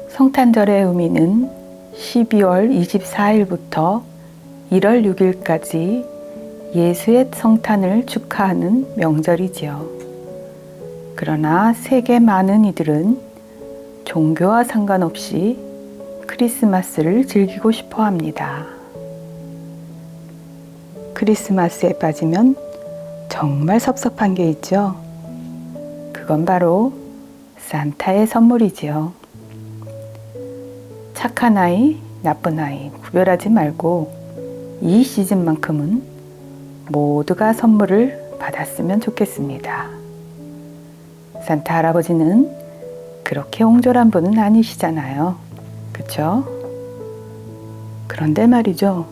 성탄절의 의미는 12월 24일부터 1월 6일까지 예수의 성탄을 축하하는 명절이지요. 그러나 세계 많은 이들은 종교와 상관없이 크리스마스를 즐기고 싶어 합니다. 크리스마스에 빠지면 정말 섭섭한 게 있죠. 그건 바로 산타의 선물이지요. 착한 아이, 나쁜 아이 구별하지 말고 이 시즌만큼은 모두가 선물을 받았으면 좋겠습니다. 산타 할아버지는 그렇게 옹졸한 분은 아니시잖아요. 그쵸? 그런데 말이죠.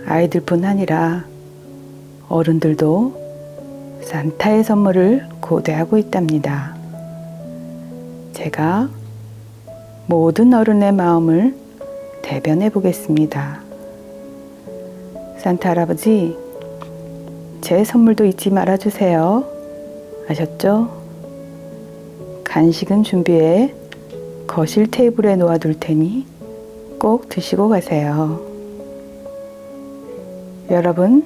아이들뿐 아니라 어른들도 산타의 선물을 고대하고 있답니다. 제가 모든 어른의 마음을 대변해 보겠습니다. 산타 할아버지, 제 선물도 잊지 말아주세요. 아셨죠? 간식은 준비해 거실 테이블에 놓아둘 테니 꼭 드시고 가세요. 여러분,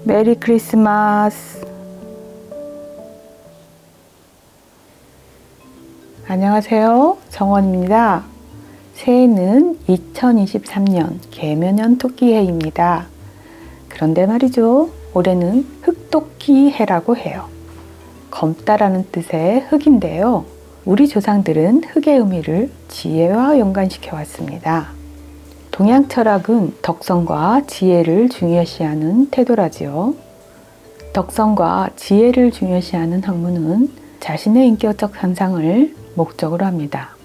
메리 크리스마스! 안녕하세요. 정원입니다. 새해는 2023년 개묘년 토끼해입니다. 그런데 말이죠. 올해는 흑토끼해라고 해요. 검다라는 뜻의 흑인데요. 우리 조상들은 흑의 의미를 지혜와 연관시켜 왔습니다. 동양 철학은 덕성과 지혜를 중요시하는 태도라지요. 덕성과 지혜를 중요시하는 학문은 자신의 인격적 향상을 목적으로 합니다.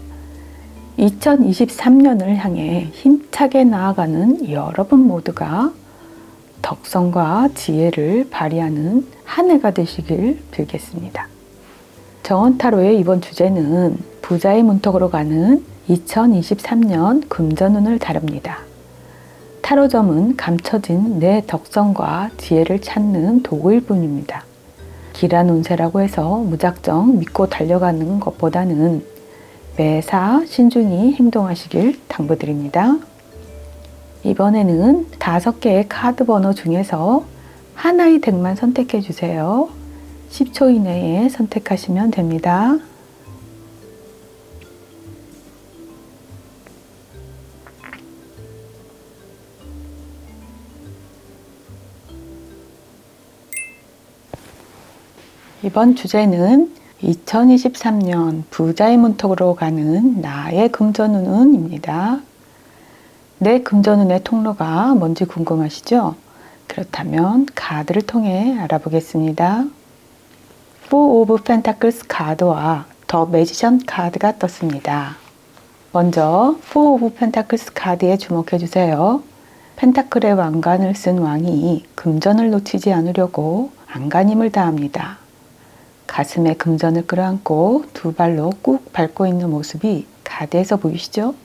2023년을 향해 힘차게 나아가는 여러분 모두가 덕성과 지혜를 발휘하는 한 해가 되시길 빌겠습니다. 정원타로의 이번 주제는 부자의 문턱으로 가는 2023년 금전운을 다룹니다. 타로점은 감춰진 내 덕성과 지혜를 찾는 도구일 뿐입니다. 기란 운세라고 해서 무작정 믿고 달려가는 것보다는 매사 신중히 행동하시길 당부드립니다. 이번에는 5개의 카드 번호 중에서 하나의 덱만 선택해 주세요. 10초 이내에 선택하시면 됩니다. 이번 주제는 2023년 부자의 문턱으로 가는 나의 금전운입니다. 내 금전운의 통로가 뭔지 궁금하시죠? 그렇다면 카드를 통해 알아보겠습니다. Four of Pentacles 카드와 더 매지션 카드가 떴습니다. 먼저 Four of Pentacles 카드에 주목해 주세요. 펜타클의 왕관을 쓴 왕이 금전을 놓치지 않으려고 안간힘을 다합니다. 가슴에 금전을 끌어안고 두 발로 꾹 밟고 있는 모습이 카드에서 보이시죠?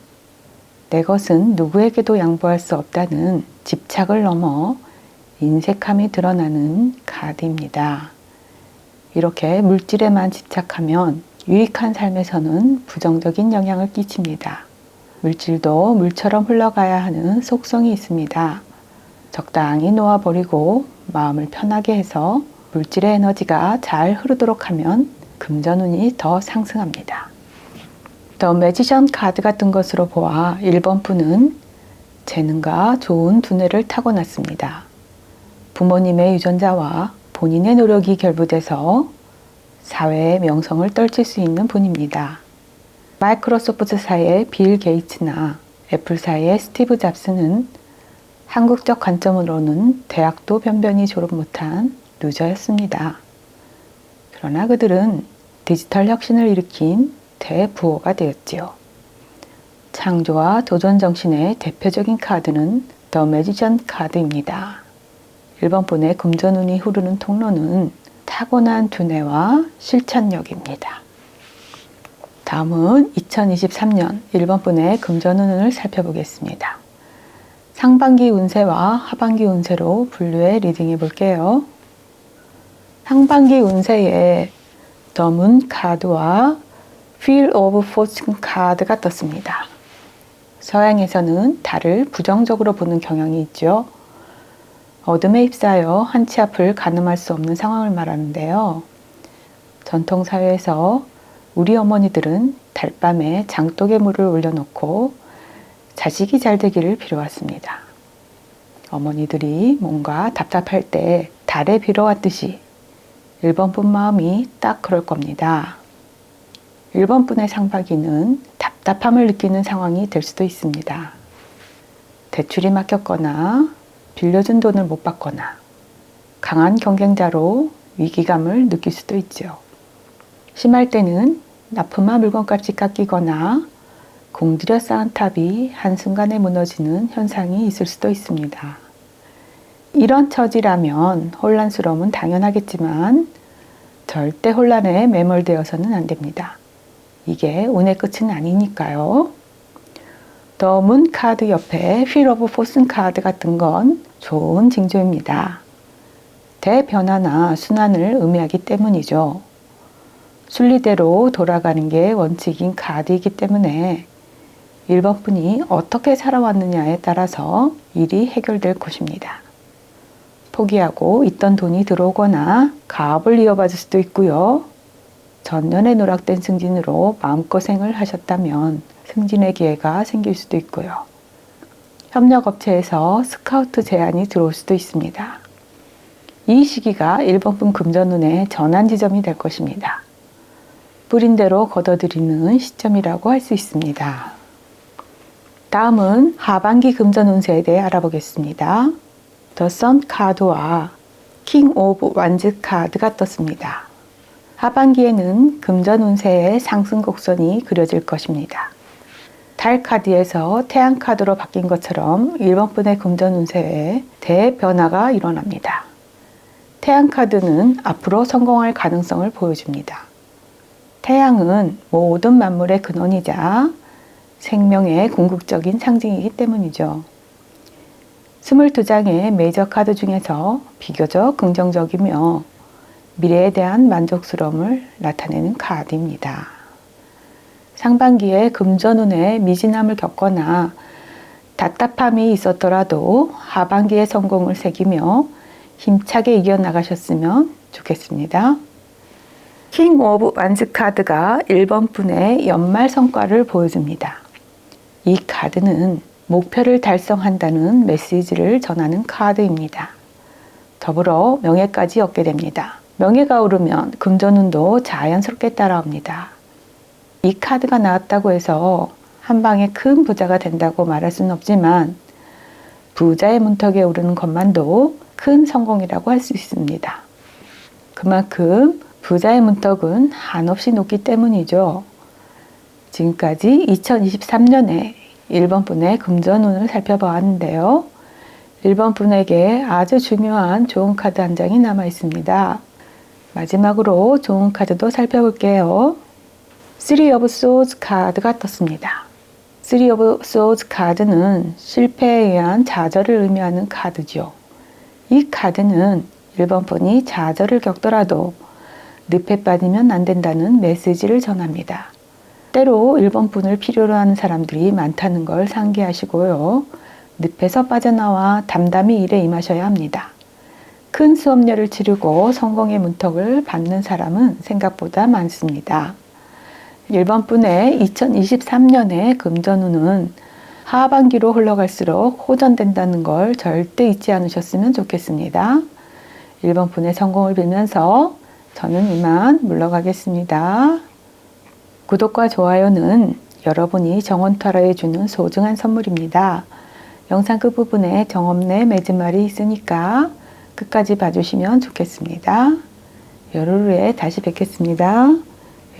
내 것은 누구에게도 양보할 수 없다는 집착을 넘어 인색함이 드러나는 카드입니다. 이렇게 물질에만 집착하면 유익한 삶에서는 부정적인 영향을 끼칩니다. 물질도 물처럼 흘러가야 하는 속성이 있습니다. 적당히 놓아버리고 마음을 편하게 해서 물질의 에너지가 잘 흐르도록 하면 금전운이 더 상승합니다. 더 매지션 카드 같은 것으로 보아 1번 분은 재능과 좋은 두뇌를 타고났습니다. 부모님의 유전자와 본인의 노력이 결부돼서 사회의 명성을 떨칠 수 있는 분입니다. 마이크로소프트사의 빌 게이츠나 애플사의 스티브 잡스는 한국적 관점으로는 대학도 변변히 졸업 못한 루저였습니다. 그러나 그들은 디지털 혁신을 일으킨 대부호가 되었지요. 창조와 도전 정신의 대표적인 카드는 더 매지션 카드입니다. 1번 분의 금전운이 흐르는 통로는 타고난 두뇌와 실천력입니다. 다음은 2023년 1번 분의 금전운을 살펴보겠습니다. 상반기 운세와 하반기 운세로 분류해 리딩해 볼게요. 상반기 운세에 The Moon 카드와 Wheel of Fortune 카드가 떴습니다. 서양에서는 달을 부정적으로 보는 경향이 있죠. 어둠에 휩싸여 한 치 앞을 가늠할 수 없는 상황을 말하는데요. 전통사회에서 우리 어머니들은 달밤에 장독에 물을 올려놓고 자식이 잘 되기를 빌어왔습니다. 어머니들이 뭔가 답답할 때 달에 빌어왔듯이 1번분 마음이 딱 그럴 겁니다. 1번분의 상박이는 답답함을 느끼는 상황이 될 수도 있습니다. 대출이 막혔거나 빌려준 돈을 못 받거나 강한 경쟁자로 위기감을 느낄 수도 있죠. 심할 때는 납품한 물건값이 깎이거나 공들여 쌓은 탑이 한순간에 무너지는 현상이 있을 수도 있습니다. 이런 처지라면 혼란스러움은 당연하겠지만 절대 혼란에 매몰되어서는 안 됩니다. 이게 운의 끝은 아니니까요. The Moon 카드 옆에 Wheel of Fortune 카드가 뜬 건 좋은 징조입니다. 대변화나 순환을 의미하기 때문이죠. 순리대로 돌아가는 게 원칙인 카드이기 때문에 1번 분이 어떻게 살아왔느냐에 따라서 일이 해결될 것입니다. 포기하고 있던 돈이 들어오거나 가업을 이어받을 수도 있고요. 전년에 누락된 승진으로 마음고생을 하셨다면 승진의 기회가 생길 수도 있고요. 협력업체에서 스카우트 제안이 들어올 수도 있습니다. 이 시기가 1번분 금전운의 전환 지점이 될 것입니다. 뿌린 대로 걷어들이는 시점이라고 할 수 있습니다. 다음은 하반기 금전 운세에 대해 알아보겠습니다. The Sun 카드와 King of Wands 카드가 떴습니다. 하반기에는 금전 운세의 상승 곡선이 그려질 것입니다. 달 카드에서 태양 카드로 바뀐 것처럼 1번분의 금전 운세에 대변화가 일어납니다. 태양 카드는 앞으로 성공할 가능성을 보여줍니다. 태양은 모든 만물의 근원이자 생명의 궁극적인 상징이기 때문이죠. 22장의 메이저 카드 중에서 비교적 긍정적이며 미래에 대한 만족스러움을 나타내는 카드입니다. 상반기에 금전운에 미진함을 겪거나 답답함이 있었더라도 하반기에 성공을 새기며 힘차게 이겨나가셨으면 좋겠습니다. 킹 오브 완즈 카드가 1번 분의 연말 성과를 보여줍니다. 이 카드는 목표를 달성한다는 메시지를 전하는 카드입니다. 더불어 명예까지 얻게 됩니다. 명예가 오르면 금전운도 자연스럽게 따라옵니다. 이 카드가 나왔다고 해서 한 방에 큰 부자가 된다고 말할 수는 없지만 부자의 문턱에 오르는 것만도 큰 성공이라고 할 수 있습니다. 그만큼 부자의 문턱은 한없이 높기 때문이죠. 지금까지 2023년에 1번 분의 금전운을 살펴보았는데요. 1번 분에게 아주 중요한 좋은 카드 한 장이 남아 있습니다. 마지막으로 좋은 카드도 살펴볼게요. Three of Swords 카드가 떴습니다. Three of Swords 카드는 실패에 의한 좌절을 의미하는 카드죠. 이 카드는 1번 분이 좌절을 겪더라도 늪에 빠지면 안 된다는 메시지를 전합니다. 때로 1번 분을 필요로 하는 사람들이 많다는 걸 상기하시고요. 늪에서 빠져나와 담담히 일에 임하셔야 합니다. 큰 수업료를 치르고 성공의 문턱을 밟는 사람은 생각보다 많습니다. 1번 분의 2023년의 금전운은 하반기로 흘러갈수록 호전된다는 걸 절대 잊지 않으셨으면 좋겠습니다. 1번 분의 성공을 빌면서 저는 이만 물러가겠습니다. 구독과 좋아요는 여러분이 정원타로에 주는 소중한 선물입니다. 영상 끝부분에 정엄내 맺은 말이 있으니까 끝까지 봐주시면 좋겠습니다. 열흘 후에 다시 뵙겠습니다.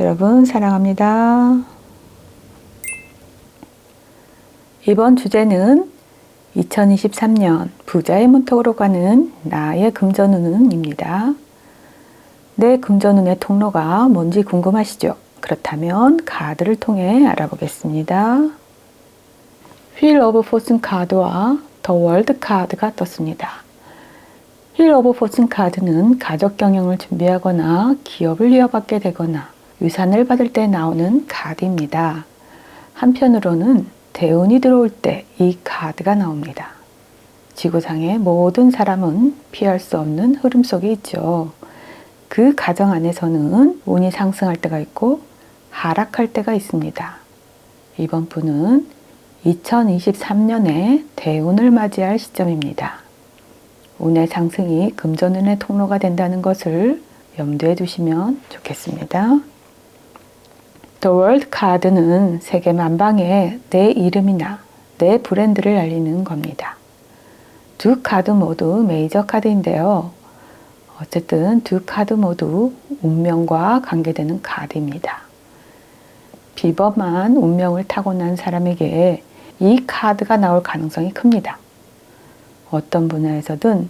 여러분 사랑합니다. 이번 주제는 2023년 부자의 문턱으로 가는 나의 금전운입니다. 내 금전운의 통로가 뭔지 궁금하시죠? 그렇다면 카드를 통해 알아보겠습니다. Wheel of Fortune 카드와 The World 카드가 떴습니다. 휠 오브 포춘 카드는 가족 경영을 준비하거나 기업을 이어받게 되거나 유산을 받을 때 나오는 카드입니다. 한편으로는 대운이 들어올 때 이 카드가 나옵니다. 지구상의 모든 사람은 피할 수 없는 흐름 속에 있죠. 그 가정 안에서는 운이 상승할 때가 있고 하락할 때가 있습니다. 이번 분은 2023년에 대운을 맞이할 시점입니다. 운의 상승이 금전운의 통로가 된다는 것을 염두에 두시면 좋겠습니다. The World 카드는 세계 만방에 내 이름이나 내 브랜드를 알리는 겁니다. 두 카드 모두 메이저 카드인데요. 어쨌든 두 카드 모두 운명과 관계되는 카드입니다. 비범한 운명을 타고난 사람에게 이 카드가 나올 가능성이 큽니다. 어떤 분야에서든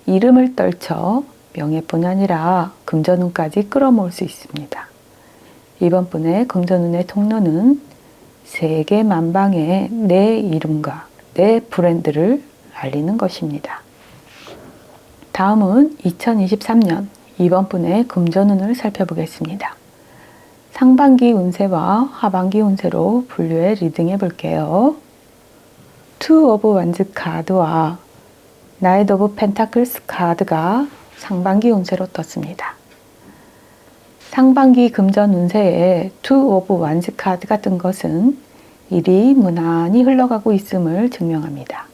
이름을 떨쳐 명예뿐 아니라 금전운까지 끌어모을 수 있습니다. 이번 분의 금전운의 통로는 세계 만방에 내 이름과 내 브랜드를 알리는 것입니다. 다음은 2023년 이번 분의 금전운을 살펴보겠습니다. 상반기 운세와 하반기 운세로 분류해 리딩해 볼게요. 투 오브 완즈 카드와 나이트 오브 펜타클스 카드가 상반기 운세로 떴습니다. 상반기 금전 운세에 투 오브 완즈 카드가 뜬 것은 일이 무난히 흘러가고 있음을 증명합니다.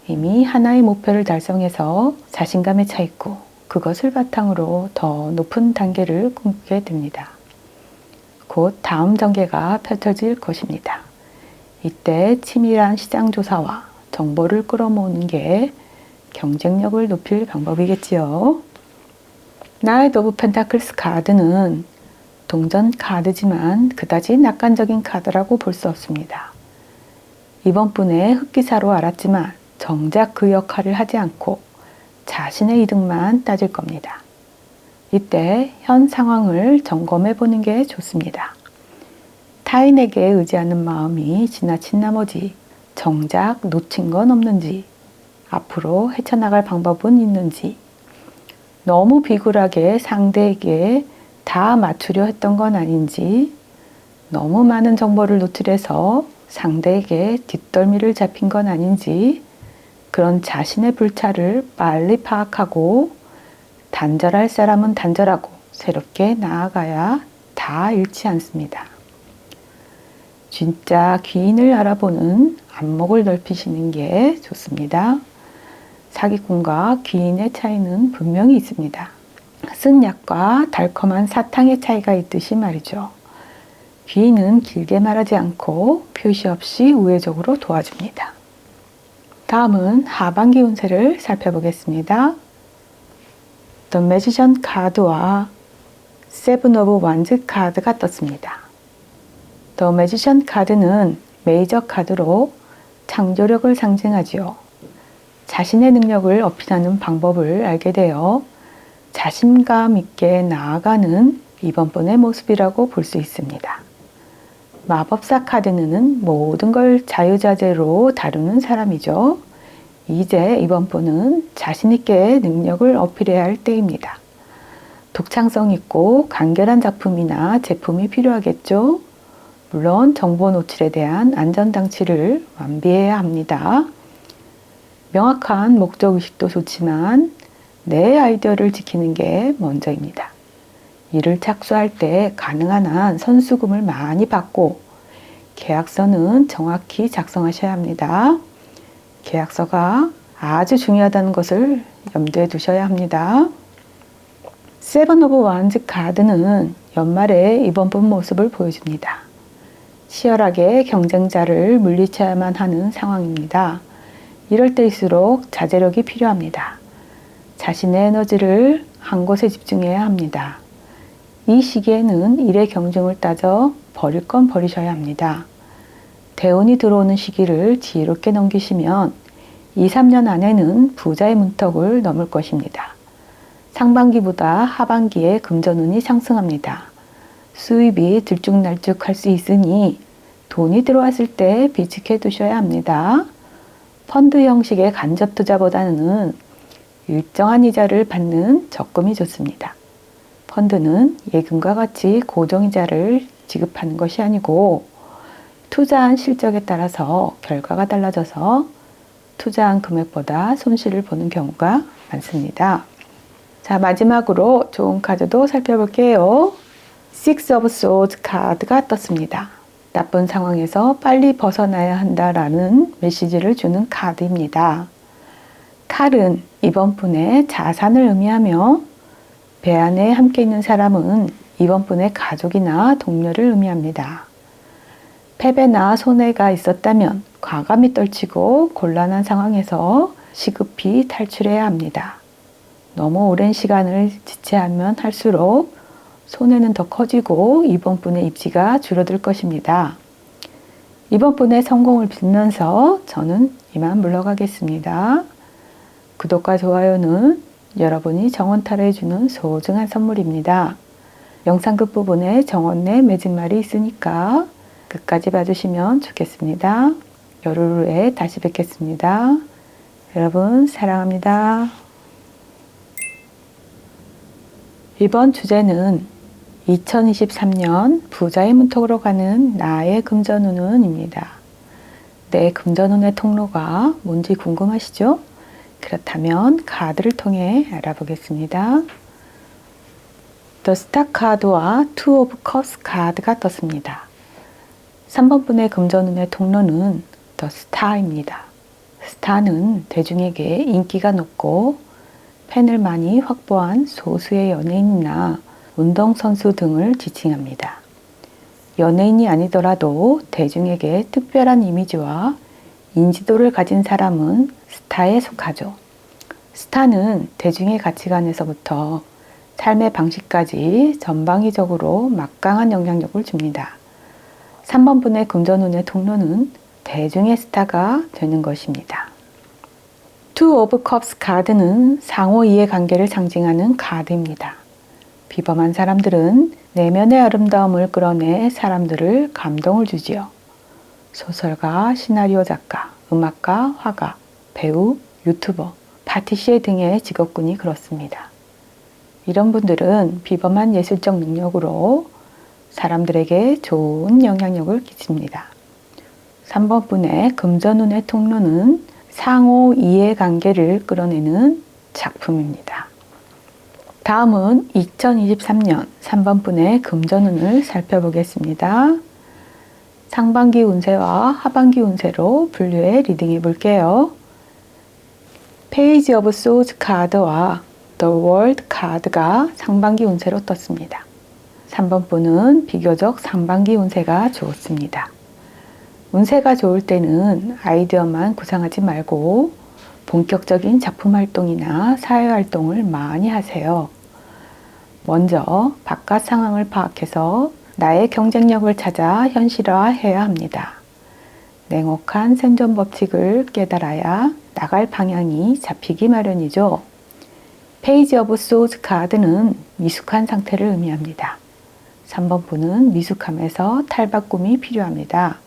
이미 하나의 목표를 달성해서 자신감에 차 있고 그것을 바탕으로 더 높은 단계를 꿈꾸게 됩니다. 곧 다음 단계가 펼쳐질 것입니다. 이때 치밀한 시장 조사와 정보를 끌어모으는 게 경쟁력을 높일 방법이겠지요. 나이트 오브 펜타클스 카드는 동전 카드지만 그다지 낙관적인 카드라고 볼 수 없습니다. 이번 분의 흑기사로 알았지만 정작 그 역할을 하지 않고 자신의 이득만 따질 겁니다. 이때 현 상황을 점검해 보는 게 좋습니다. 타인에게 의지하는 마음이 지나친 나머지 정작 놓친 건 없는지, 앞으로 헤쳐나갈 방법은 있는지, 너무 비굴하게 상대에게 다 맞추려 했던 건 아닌지, 너무 많은 정보를 노출해서 상대에게 뒷덜미를 잡힌 건 아닌지, 그런 자신의 불찰을 빨리 파악하고 단절할 사람은 단절하고 새롭게 나아가야 다 잃지 않습니다. 진짜 귀인을 알아보는 안목을 넓히시는 게 좋습니다. 사기꾼과 귀인의 차이는 분명히 있습니다. 쓴 약과 달콤한 사탕의 차이가 있듯이 말이죠. 귀인은 길게 말하지 않고 표시 없이 우회적으로 도와줍니다. 다음은 하반기 운세를 살펴보겠습니다. The Magician 카드와 Seven of Wands 카드가 떴습니다. The Magician 카드는 메이저 카드로 창조력을 상징하지요. 자신의 능력을 어필하는 방법을 알게 되어 자신감 있게 나아가는 이번 분의 모습이라고 볼 수 있습니다. 마법사 카드는 모든 걸 자유자재로 다루는 사람이죠. 이제 이번 분은 자신 있게 능력을 어필해야 할 때입니다. 독창성 있고 간결한 작품이나 제품이 필요하겠죠. 물론 정보 노출에 대한 안전장치를 완비해야 합니다. 명확한 목적의식도 좋지만 내 아이디어를 지키는 게 먼저입니다. 일을 착수할 때 가능한 한 선수금을 많이 받고 계약서는 정확히 작성하셔야 합니다. 계약서가 아주 중요하다는 것을 염두에 두셔야 합니다. 세븐 오브 완즈 카드는 연말에 이번 분 모습을 보여줍니다. 치열하게 경쟁자를 물리쳐야만 하는 상황입니다. 이럴 때일수록 자제력이 필요합니다. 자신의 에너지를 한 곳에 집중해야 합니다. 이 시기에는 일의 경중을 따져 버릴 건 버리셔야 합니다. 대운이 들어오는 시기를 지혜롭게 넘기시면 2, 3년 안에는 부자의 문턱을 넘을 것입니다. 상반기보다 하반기에 금전운이 상승합니다. 수입이 들쭉날쭉할 수 있으니 돈이 들어왔을 때 비축해 두셔야 합니다. 펀드 형식의 간접 투자보다는 일정한 이자를 받는 적금이 좋습니다. 펀드는 예금과 같이 고정이자를 지급하는 것이 아니고 투자한 실적에 따라서 결과가 달라져서 투자한 금액보다 손실을 보는 경우가 많습니다. 자, 마지막으로 좋은 카드도 살펴볼게요. Six of Swords 카드가 떴습니다. 나쁜 상황에서 빨리 벗어나야 한다라는 메시지를 주는 카드입니다. 칼은 이번 분의 자산을 의미하며 배 안에 함께 있는 사람은 이번 분의 가족이나 동료를 의미합니다. 패배나 손해가 있었다면 과감히 떨치고 곤란한 상황에서 시급히 탈출해야 합니다. 너무 오랜 시간을 지체하면 할수록 손해는 더 커지고 이번 분의 입지가 줄어들 것입니다. 이번 분의 성공을 빌면서 저는 이만 물러가겠습니다. 구독과 좋아요는 여러분이 정원타로에 주는 소중한 선물입니다. 영상 끝부분에 정원내 맺은말이 있으니까 끝까지 봐주시면 좋겠습니다. 열흘 후에 다시 뵙겠습니다. 여러분 사랑합니다. 이번 주제는 2023년 부자의 문턱으로 가는 나의 금전운입니다. 내 금전운의 통로가 뭔지 궁금하시죠? 그렇다면 카드를 통해 알아보겠습니다. The Star 카드와 Two of Cups 카드가 떴습니다. 3번 분의 금전운의 통로는 The Star입니다. 스타는 대중에게 인기가 높고 팬을 많이 확보한 소수의 연예인이나 운동선수 등을 지칭합니다. 연예인이 아니더라도 대중에게 특별한 이미지와 인지도를 가진 사람은 스타에 속하죠. 스타는 대중의 가치관에서부터 삶의 방식까지 전방위적으로 막강한 영향력을 줍니다. 3번 분의 금전운의 통로는 대중의 스타가 되는 것입니다. Two of Cups 카드는 상호 이해관계를 상징하는 카드입니다. 비범한 사람들은 내면의 아름다움을 끌어내 사람들을 감동을 주지요. 소설가, 시나리오 작가, 음악가, 화가, 배우, 유튜버, 파티시에 등의 직업군이 그렇습니다. 이런 분들은 비범한 예술적 능력으로 사람들에게 좋은 영향력을 끼칩니다. 3번 분의 금전운의 통로는 상호 이해관계를 끌어내는 작품입니다. 다음은 2023년 3번 분의 금전운을 살펴보겠습니다. 상반기 운세와 하반기 운세로 분류해 리딩해 볼게요. Page of Swords 카드와 The World 카드가 상반기 운세로 떴습니다. 3번 분은 비교적 상반기 운세가 좋습니다. 운세가 좋을 때는 아이디어만 구상하지 말고 본격적인 작품 활동이나 사회 활동을 많이 하세요. 먼저 바깥 상황을 파악해서 나의 경쟁력을 찾아 현실화해야 합니다. 냉혹한 생존 법칙을 깨달아야 나갈 방향이 잡히기 마련이죠. 페이지 오브 소즈 카드는 미숙한 상태를 의미합니다. 3번 분은 미숙함에서 탈바꿈이 필요합니다.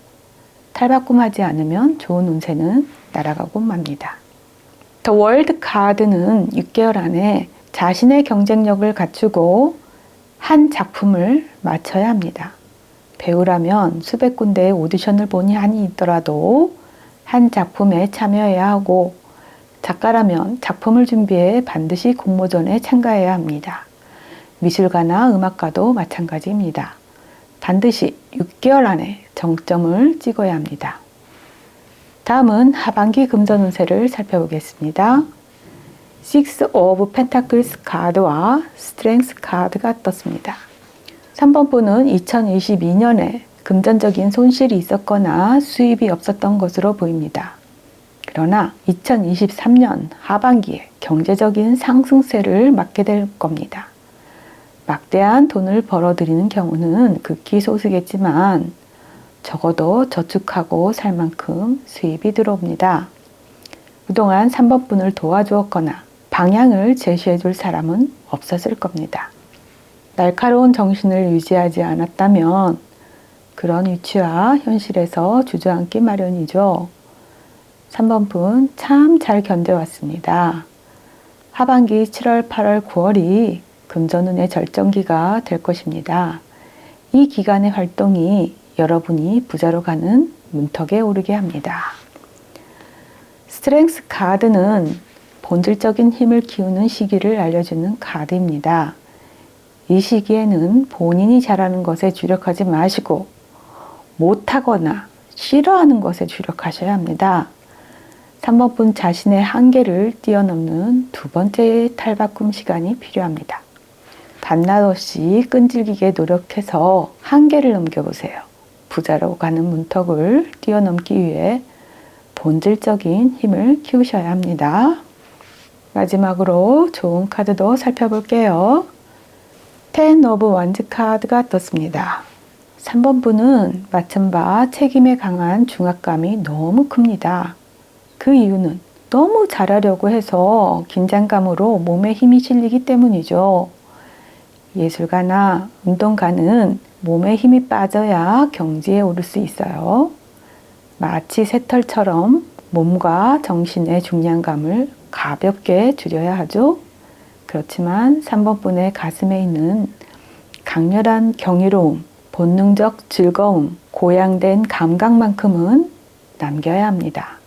탈바꿈하지 않으면 좋은 운세는 날아가고 맙니다. The World 카드는 6개월 안에 자신의 경쟁력을 갖추고 한 작품을 마쳐야 합니다. 배우라면 수백 군데의 오디션을 보니 한이 있더라도 한 작품에 참여해야 하고, 작가라면 작품을 준비해 반드시 공모전에 참가해야 합니다. 미술가나 음악가도 마찬가지입니다. 반드시 6개월 안에 정점을 찍어야 합니다. 다음은 하반기 금전 운세를 살펴보겠습니다. Six of Pentacles 카드와 Strength 카드가 떴습니다. 3번 분은 2022년에 금전적인 손실이 있었거나 수입이 없었던 것으로 보입니다. 그러나 2023년 하반기에 경제적인 상승세를 맞게 될 겁니다. 막대한 돈을 벌어들이는 경우는 극히 소수겠지만 적어도 저축하고 살 만큼 수입이 들어옵니다. 그동안 3번 분을 도와주었거나 방향을 제시해 줄 사람은 없었을 겁니다. 날카로운 정신을 유지하지 않았다면 그런 위치와 현실에서 주저앉기 마련이죠. 3번 분 참 잘 견뎌왔습니다. 하반기 7월, 8월, 9월이 금전운의 절정기가 될 것입니다. 이 기간의 활동이 여러분이 부자로 가는 문턱에 오르게 합니다. 스트렝스 카드는 본질적인 힘을 키우는 시기를 알려주는 카드입니다. 이 시기에는 본인이 잘하는 것에 주력하지 마시고 못하거나 싫어하는 것에 주력하셔야 합니다. 3번 분 자신의 한계를 뛰어넘는 두 번째 탈바꿈 시간이 필요합니다. 반날 없이 끈질기게 노력해서 한계를 넘겨보세요. 부자로 가는 문턱을 뛰어넘기 위해 본질적인 힘을 키우셔야 합니다. 마지막으로 좋은 카드도 살펴볼게요. 10 오브 원즈 카드가 떴습니다. 3번 분은 맡은 바 책임에 강한 중압감이 너무 큽니다. 그 이유는 너무 잘하려고 해서 긴장감으로 몸에 힘이 실리기 때문이죠. 예술가나 운동가는 몸에 힘이 빠져야 경지에 오를 수 있어요. 마치 새털처럼 몸과 정신의 중량감을 가볍게 줄여야 하죠. 그렇지만 3번 분의 가슴에 있는 강렬한 경이로움, 본능적 즐거움, 고양된 감각만큼은 남겨야 합니다.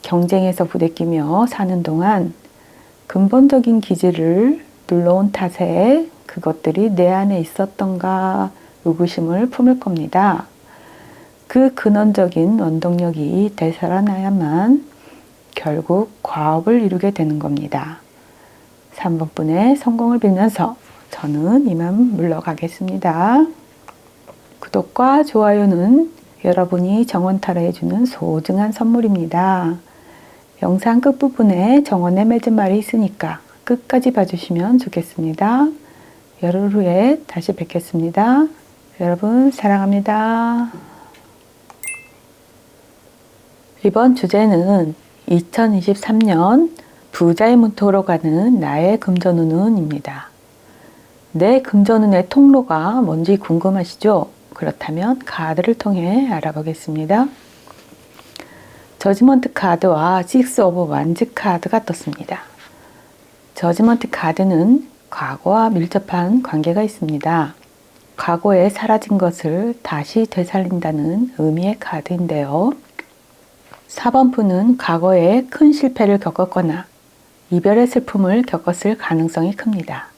경쟁에서 부대끼며 사는 동안 근본적인 기질을 눌러온 탓에 그것들이 내 안에 있었던가 의구심을 품을 겁니다. 그 근원적인 원동력이 되살아나야만 결국 과업을 이루게 되는 겁니다. 3번 분의 성공을 빌면서 저는 이만 물러가겠습니다. 구독과 좋아요는 여러분이 정원타로에 주는 소중한 선물입니다. 영상 끝부분에 정원에 맺은 말이 있으니까 끝까지 봐주시면 좋겠습니다. 열흘 후에 다시 뵙겠습니다. 여러분 사랑합니다. 이번 주제는 2023년 부자의 문턱으로 가는 나의 금전운입니다. 내 금전운의 통로가 뭔지 궁금하시죠? 그렇다면 카드를 통해 알아보겠습니다. 저지먼트 카드와 6 오브 완즈 카드가 떴습니다. 저지먼트 카드는 과거와 밀접한 관계가 있습니다. 과거에 사라진 것을 다시 되살린다는 의미의 카드인데요. 4번 분은 과거에 큰 실패를 겪었거나 이별의 슬픔을 겪었을 가능성이 큽니다.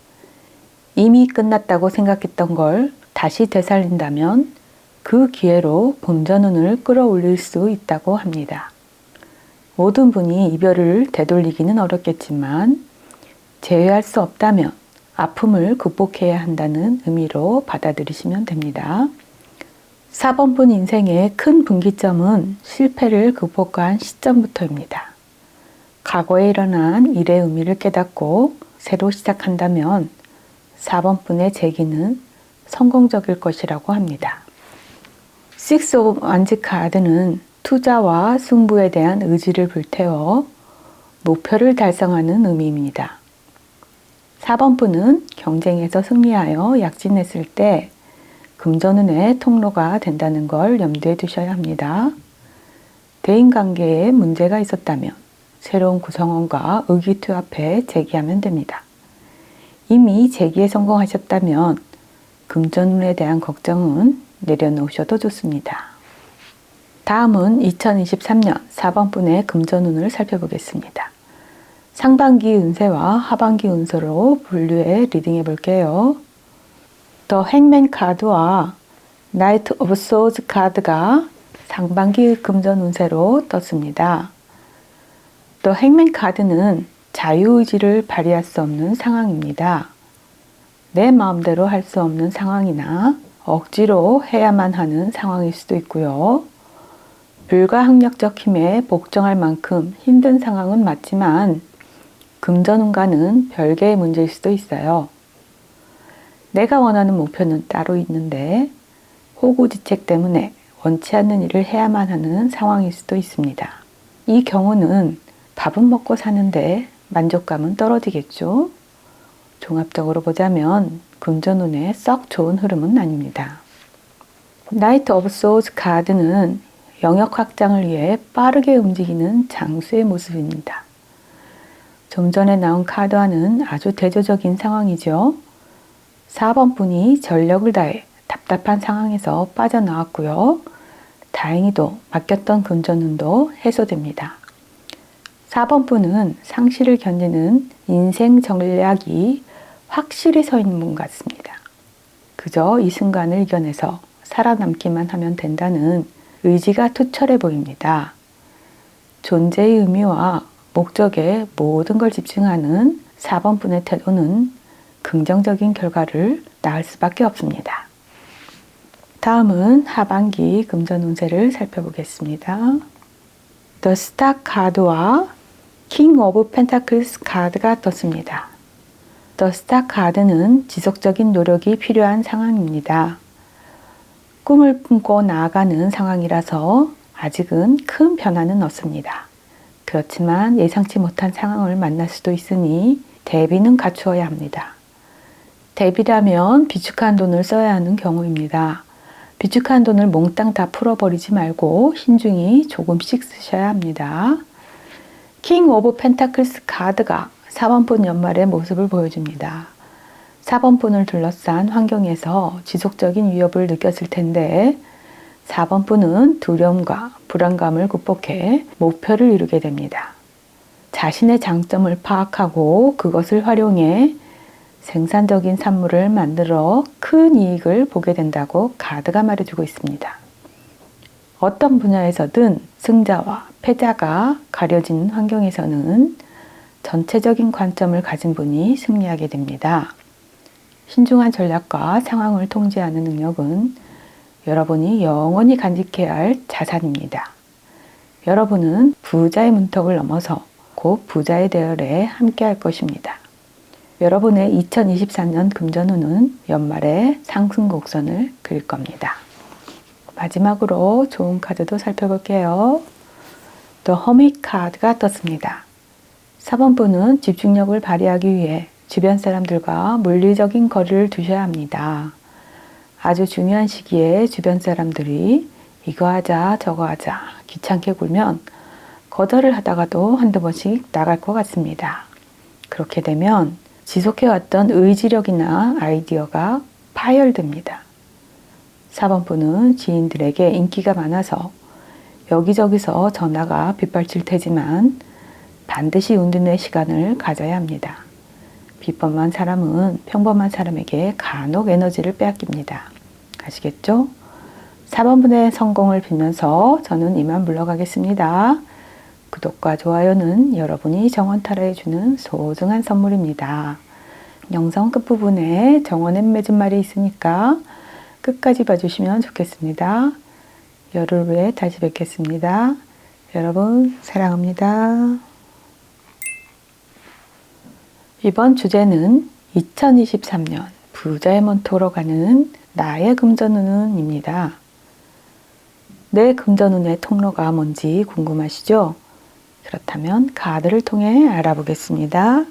이미 끝났다고 생각했던 걸 다시 되살린다면 그 기회로 금전운을 끌어올릴 수 있다고 합니다. 모든 분이 이별을 되돌리기는 어렵겠지만 제외할 수 없다면 아픔을 극복해야 한다는 의미로 받아들이시면 됩니다. 4번 분 인생의 큰 분기점은 실패를 극복한 시점부터입니다. 과거에 일어난 일의 의미를 깨닫고 새로 시작한다면 4번 분의 재기는 성공적일 것이라고 합니다. 6 오브 완즈 카드는 투자와 승부에 대한 의지를 불태워 목표를 달성하는 의미입니다. 4번 분은 경쟁에서 승리하여 약진했을 때 금전운의 통로가 된다는 걸 염두에 두셔야 합니다. 대인관계에 문제가 있었다면 새로운 구성원과 의기투합해 재기하면 됩니다. 이미 재기에 성공하셨다면 금전운에 대한 걱정은 내려놓으셔도 좋습니다. 다음은 2023년 4번 분의 금전운을 살펴보겠습니다. 상반기 운세와 하반기 운세로 분류해 리딩해 볼게요. 더 행맨 카드와 나이트 오브 소즈 카드가 상반기 금전 운세로 떴습니다. 더 행맨 카드는 자유의지를 발휘할 수 없는 상황입니다. 내 마음대로 할 수 없는 상황이나 억지로 해야만 하는 상황일 수도 있고요. 불가항력적 힘에 복종할 만큼 힘든 상황은 맞지만 금전운과는 별개의 문제일 수도 있어요. 내가 원하는 목표는 따로 있는데 호구지책 때문에 원치 않는 일을 해야만 하는 상황일 수도 있습니다. 이 경우는 밥은 먹고 사는데 만족감은 떨어지겠죠. 종합적으로 보자면 금전운에 썩 좋은 흐름은 아닙니다. 나이트 오브 소즈 카드는 영역 확장을 위해 빠르게 움직이는 장수의 모습입니다. 좀 전에 나온 카드와는 아주 대조적인 상황이죠. 4번 분이 전력을 다해 답답한 상황에서 빠져나왔고요. 다행히도 맡겼던 금전운도 해소됩니다. 4번 분은 상실을 견디는 인생 전략이 확실히 서 있는 분 같습니다. 그저 이 순간을 이겨내서 살아남기만 하면 된다는 의지가 투철해 보입니다. 존재의 의미와 목적에 모든 걸 집중하는 4번 분의 태도는 긍정적인 결과를 낳을 수밖에 없습니다. 다음은 하반기 금전 운세를 살펴보겠습니다. The Star 카드와 King of Pentacles 카드가 떴습니다. The Star 카드는 지속적인 노력이 필요한 상황입니다. 꿈을 품고 나아가는 상황이라서 아직은 큰 변화는 없습니다. 그렇지만 예상치 못한 상황을 만날 수도 있으니 대비는 갖추어야 합니다. 대비라면 비축한 돈을 써야 하는 경우입니다. 비축한 돈을 몽땅 다 풀어버리지 말고 신중히 조금씩 쓰셔야 합니다. 킹 오브 펜타클스 카드가 4번분 연말의 모습을 보여줍니다. 4번분을 둘러싼 환경에서 지속적인 위협을 느꼈을 텐데 4번분은 두려움과 불안감을 극복해 목표를 이루게 됩니다. 자신의 장점을 파악하고 그것을 활용해 생산적인 산물을 만들어 큰 이익을 보게 된다고 카드가 말해주고 있습니다. 어떤 분야에서든 승자와 패자가 가려진 환경에서는 전체적인 관점을 가진 분이 승리하게 됩니다. 신중한 전략과 상황을 통제하는 능력은 여러분이 영원히 간직해야 할 자산입니다. 여러분은 부자의 문턱을 넘어서 곧 부자의 대열에 함께 할 것입니다. 여러분의 2024년 금전운은 연말에 상승 곡선을 그릴 겁니다. 마지막으로 좋은 카드도 살펴볼게요. The Hermit 카드가 떴습니다. 4번 분은 집중력을 발휘하기 위해 주변 사람들과 물리적인 거리를 두셔야 합니다. 아주 중요한 시기에 주변 사람들이 이거 하자 저거 하자 귀찮게 굴면 거절을 하다가도 한두 번씩 나갈 것 같습니다. 그렇게 되면 지속해왔던 의지력이나 아이디어가 파열됩니다. 4번 분은 지인들에게 인기가 많아서 여기저기서 전화가 빗발칠 테지만 반드시 운둔의 시간을 가져야 합니다. 비범한 사람은 평범한 사람에게 간혹 에너지를 빼앗깁니다. 아시겠죠? 4번 분의 성공을 빌면서 저는 이만 물러가겠습니다. 구독과 좋아요는 여러분이 정원 타로해주는 소중한 선물입니다. 영상 끝부분에 정원에 맺은 말이 있으니까 끝까지 봐주시면 좋겠습니다. 열흘 후에 다시 뵙겠습니다. 여러분 사랑합니다. 이번 주제는 2023년 부자의門토로 가는 나의 금전운입니다. 내 금전운의 통로가 뭔지 궁금하시죠? 그렇다면 카드를 통해 알아보겠습니다.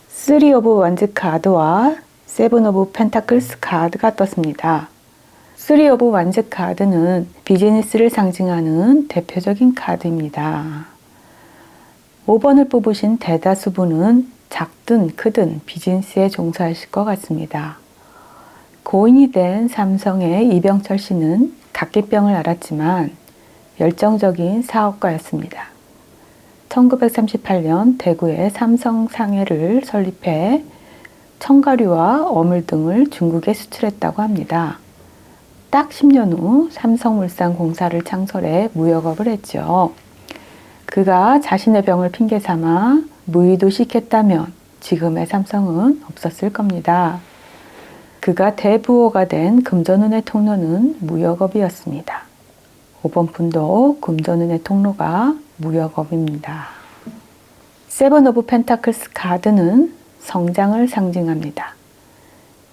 3 오브 원즈 카드와 7 오브 펜타클스 카드가 떴습니다. 3 오브 원즈 카드는 비즈니스를 상징하는 대표적인 카드입니다. 5번을 뽑으신 대다수 분은 작든 크든 비즈니스에 종사하실 것 같습니다. 고인이 된 삼성의 이병철 씨는 각기병을 앓았지만 열정적인 사업가였습니다. 1938년 대구에 삼성상해를 설립해 청가류와 어물 등을 중국에 수출했다고 합니다. 딱 10년 후 삼성물산공사를 창설해 무역업을 했죠. 그가 자신의 병을 핑계 삼아 무의도식했다면 지금의 삼성은 없었을 겁니다. 그가 대부호가 된 금전운의 통로는 무역업이었습니다. 5번 분도 금전운의 통로가 무역업입니다. 7 오브 펜타클스 카드는 성장을 상징합니다.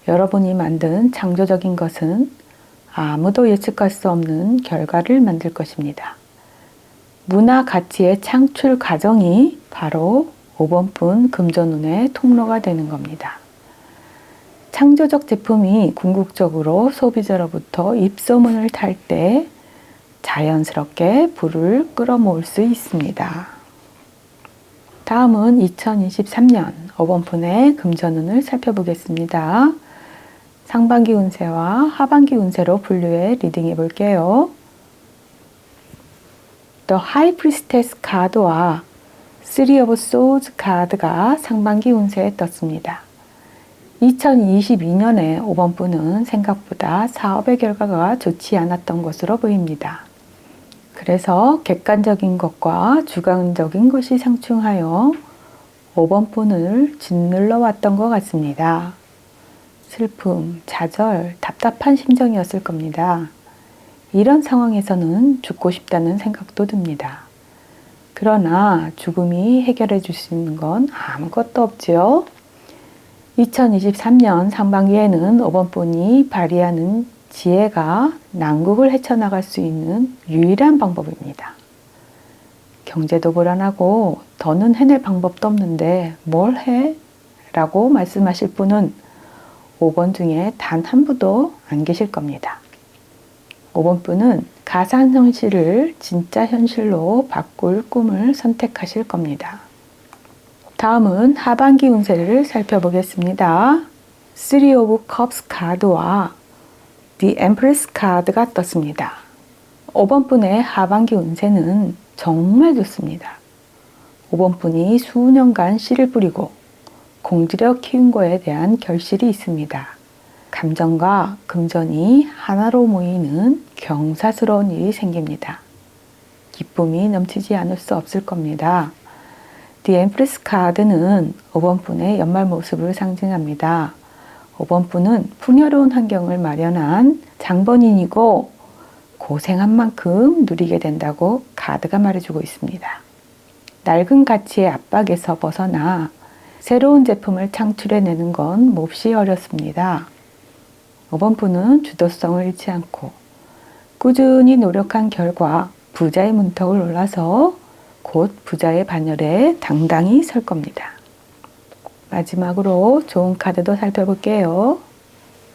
여러분이 만든 창조적인 것은 아무도 예측할 수 없는 결과를 만들 것입니다. 문화 가치의 창출 과정이 바로 5번 분 금전운의 통로가 되는 겁니다. 창조적 제품이 궁극적으로 소비자로부터 입소문을 탈 때 자연스럽게 부를 끌어모을 수 있습니다. 다음은 2023년 5번 푼의 금전운을 살펴보겠습니다. 상반기 운세와 하반기 운세로 분류해 리딩해 볼게요. The High Priestess 카드와 Three of Swords 카드가 상반기 운세에 떴습니다. 2022년에 5번 푼은 생각보다 사업의 결과가 좋지 않았던 것으로 보입니다. 그래서 객관적인 것과 주관적인 것이 상충하여 5번 푼을 짓눌러 왔던 것 같습니다. 슬픔, 좌절, 답답한 심정이었을 겁니다. 이런 상황에서는 죽고 싶다는 생각도 듭니다. 그러나 죽음이 해결해 줄 수 있는 건 아무것도 없지요. 2023년 상반기에는 5번 푼이 발휘하는 지혜가 난국을 헤쳐나갈 수 있는 유일한 방법입니다. 경제도 불안하고 더는 해낼 방법도 없는데 뭘 해? 라고 말씀하실 분은 5번 중에 단 한 분도 안 계실 겁니다. 5번 분은 가상현실을 진짜 현실로 바꿀 꿈을 선택하실 겁니다. 다음은 하반기 운세를 살펴보겠습니다. Three of Cups 카드와 The Empress 카드가 떴습니다. 5번 분의 하반기 운세는 정말 좋습니다. 5번 분이 수년간 씨를 뿌리고 공들여 키운 거에 대한 결실이 있습니다. 감정과 금전이 하나로 모이는 경사스러운 일이 생깁니다. 기쁨이 넘치지 않을 수 없을 겁니다. The Empress 카드는 5번 분의 연말 모습을 상징합니다. 5번 분은 풍요로운 환경을 마련한 장본인이고 고생한 만큼 누리게 된다고 카드가 말해주고 있습니다. 낡은 가치의 압박에서 벗어나 새로운 제품을 창출해내는 건 몹시 어렵습니다. 5번 푼은 주도성을 잃지 않고 꾸준히 노력한 결과 부자의 문턱을 올라서 곧 부자의 반열에 당당히 설 겁니다. 마지막으로 좋은 카드도 살펴볼게요.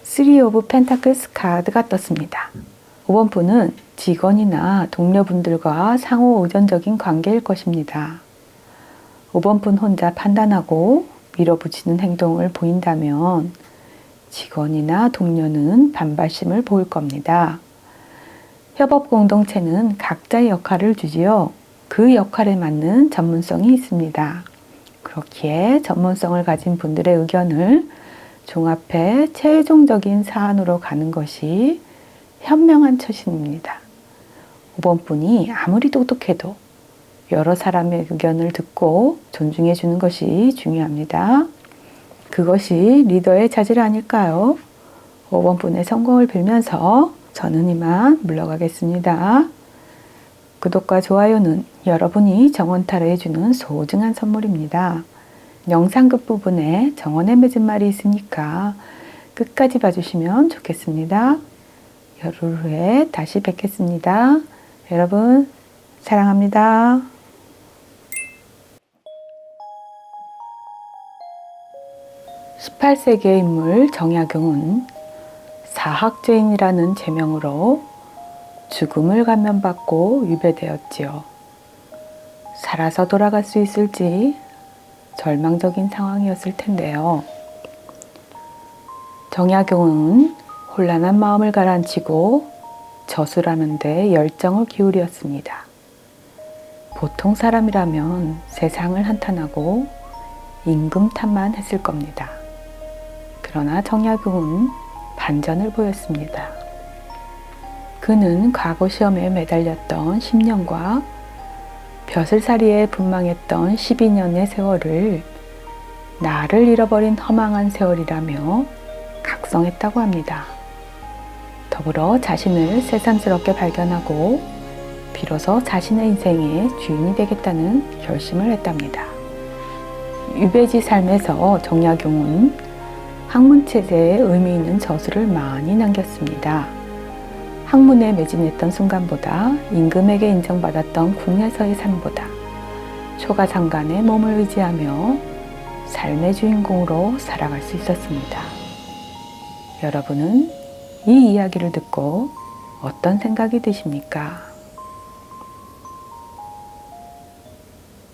Three of Pentacles 카드가 떴습니다. 5번 푼은 직원이나 동료분들과 상호 의존적인 관계일 것입니다. 5번 푼 혼자 판단하고 밀어붙이는 행동을 보인다면 직원이나 동료는 반발심을 보일 겁니다. 협업 공동체는 각자의 역할을 주지요. 그 역할에 맞는 전문성이 있습니다. 그렇기에 전문성을 가진 분들의 의견을 종합해 최종적인 사안으로 가는 것이 현명한 처신입니다. 5번 분이 아무리 똑똑해도 여러 사람의 의견을 듣고 존중해 주는 것이 중요합니다. 그것이 리더의 자질 아닐까요? 5번 분의 성공을 빌면서 저는 이만 물러가겠습니다. 구독과 좋아요는 여러분이 정원타로에 주는 소중한 선물입니다. 영상 끝부분에 정원에 맺은 말이 있으니까 끝까지 봐주시면 좋겠습니다. 열흘 후에 다시 뵙겠습니다. 여러분 사랑합니다. (18세기의) 인물 정약용은 사학죄인이라는 제명으로 죽음을 감면받고 유배되었지요. 살아서 돌아갈 수 있을지 절망적인 상황이었을 텐데요. 정약용은 혼란한 마음을 가라앉히고 저술하는 데 열정을 기울였습니다. 보통 사람이라면 세상을 한탄하고 임금탄만 했을 겁니다. 그러나 정약용은 반전을 보였습니다. 그는 과거 시험에 매달렸던 10년과 벼슬살이에 분망했던 12년의 세월을 나를 잃어버린 허망한 세월이라며 각성했다고 합니다. 더불어 자신을 새삼스럽게 발견하고 비로소 자신의 인생의 주인이 되겠다는 결심을 했답니다. 유배지 삶에서 정약용은 학문체제에 의미 있는 저술을 많이 남겼습니다. 학문에 매진했던 순간보다 임금에게 인정받았던 궁에서의 삶보다 초가상간의 몸을 의지하며 삶의 주인공으로 살아갈 수 있었습니다. 여러분은 이 이야기를 듣고 어떤 생각이 드십니까?